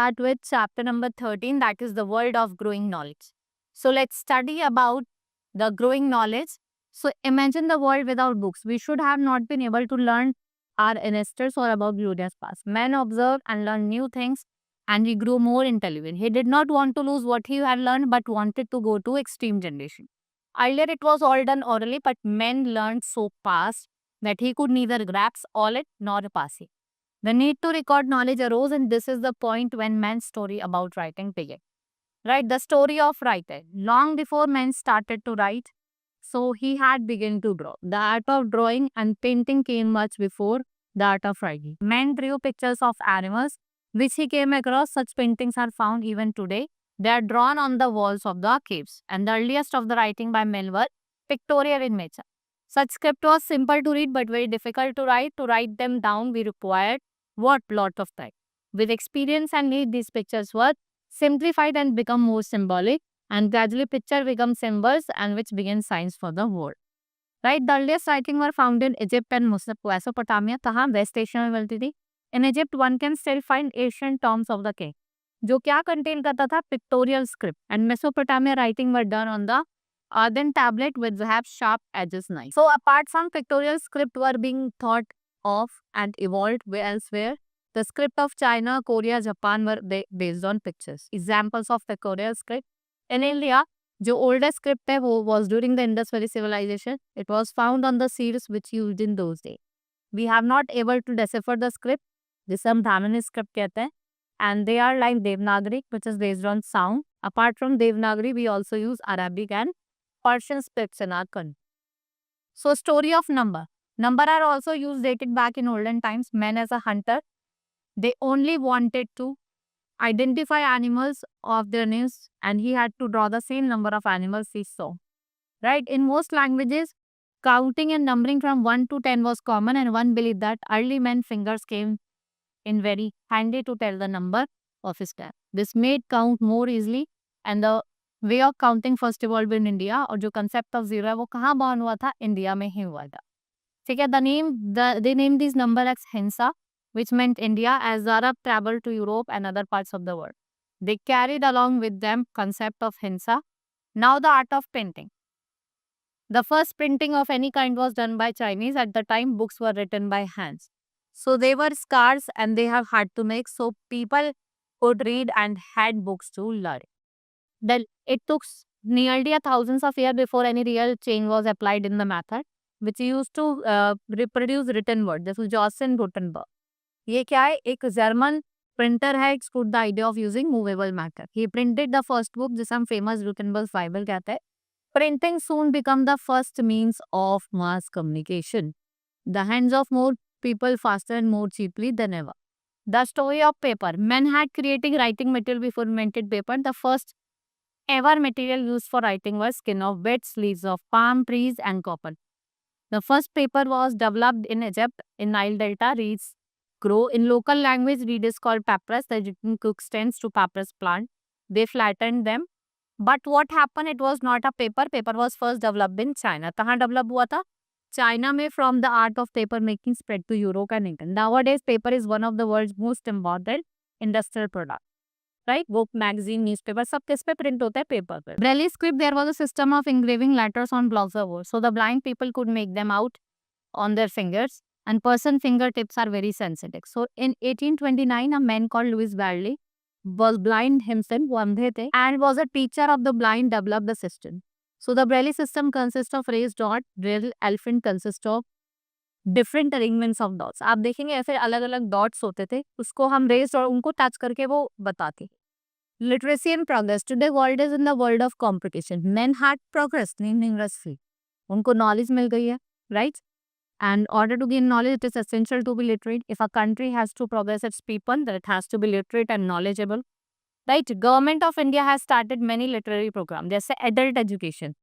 start with chapter number 13, that is the world of growing knowledge. So let's study about the growing knowledge. So imagine the world without books. We should have not been able to learn our ancestors or about glorious past. Man observed and learned new things and he grew more intelligent. He did not want to lose what he had learned but wanted to go to extreme generation. Earlier it was all done orally, but men learned so fast that he could neither grasp all it nor pass it. The need to record knowledge arose, and this is the point when man's story about writing began. Right, the story of writing. Long before men started to write, so he had begun to draw. The art of drawing and painting came much before the art of writing. Men drew pictures of animals, which he came across. Such paintings are found even today. They are drawn on the walls of the caves, and the earliest of the writing by men were pictorial in nature. Such script was simple to read but very difficult to write. To write them down, we required what lot of time. With experience and need, these pictures were simplified and become more symbolic, and gradually picture become symbols and which begin signs for the world. Right, the earliest writing were found in Egypt and Mesopotamia. कहाँ waste Asia में मिलती थी. In Egypt, one can still find ancient tombs of the king. जो क्या contain करता था pictorial script, and Mesopotamia writing were done on the earthen tablet with perhaps sharp edges knife. So apart from pictorial script were being thought of and evolved elsewhere. The script of China, Korea, Japan were based on pictures. Examples of pictorial script. In India, जो oldest script है वो was during the Indus Valley civilization. It was found on the seals which used in those days. We have not able to decipher the script. This हम Brahmini script कहते हैं. And they are like Devanagari, which is based on sound. Apart from Devanagari, we also use Arabic and Persian scripts in our country. So story of number. Number are also used dated back in olden times. Men as a hunter, they only wanted to identify animals of their names, and he had to draw the same number of animals he saw. Right? In most languages, counting and numbering from 1 to 10 was common, and one believed that early men's fingers came in very handy to tell the number of his time. This made count more easily, and the way of counting first evolved in India. और जो concept of zero है वो कहाँ born हुआ था? India में ही हुआ था. ठीक है, they named these number as Hinsa, which meant India, as Arab traveled to Europe and other parts of the world. They carried along with them concept of Hinsa. Now the art of printing. The first printing of any kind was done by Chinese. At the time, books were written by hands. So they were scarce and they have hard to make. So people could read and had books to learn. Then it took nearly thousands of years before any real change was applied in the method, which used to reproduce written word. This was Johannes Gutenberg. ये क्या है? एक German printer है. Exclude the idea of using movable matter. He printed the first book जिसे हम famous Gutenberg Bible कहते हैं. Printing soon became the first means of mass communication. The hands of more people faster and more cheaply than ever. The story of paper. Men had creating writing material before invented paper. The first ever material used for writing was skin of wet leaves of palm trees and cotton. The first paper was developed in Egypt in Nile Delta. Reeds grow in local language. Reed is called papyrus. The Egyptian cook stands to papyrus plant. They flattened them. But what happened? It was not a paper. Paper was first developed in China. कहाँ develop हुआ था? China में from the art of paper making spread to Europe and England. Nowadays, paper is one of the world's most important industrial product. Right? Book, magazine, newspaper, सब किस पे print होता है? Paper पे. Braille script, there was a system of engraving letters on blocks of wood. So the blind people could make them out on their fingers. And person fingertips are very sensitive. So in 1829, a man called Louis Braille was blind himself, वो अंधे थे, and was a teacher of the blind, developed the system. So the Braille system consists of raised dot. Braille alphabet consists of different arrangements of dots. आप देखेंगे ऐसे अलग अलग dots होते थे, उसको हम raised और उनको टच करके वो बताते. Literacy and progress. Today world is in the world of competition. Men had progress in industry. उनको knowledge मिल गई है, right? And in order to gain knowledge, it is essential to be literate. If a country has to progress its people, then it has to be literate and knowledgeable. Right? Government of India has started many literary programs. जैसे adult education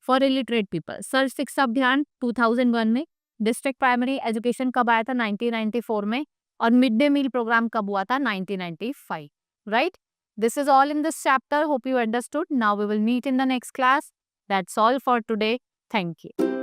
for illiterate people. सर्व शिक्षा अभियान 2001 में. District primary education कब आया था? 1994 में. और mid day meal programme कब हुआ था? 1995. Right? This is all in this chapter. Hope you understood. Now we will meet in the next class. That's all for today. Thank you.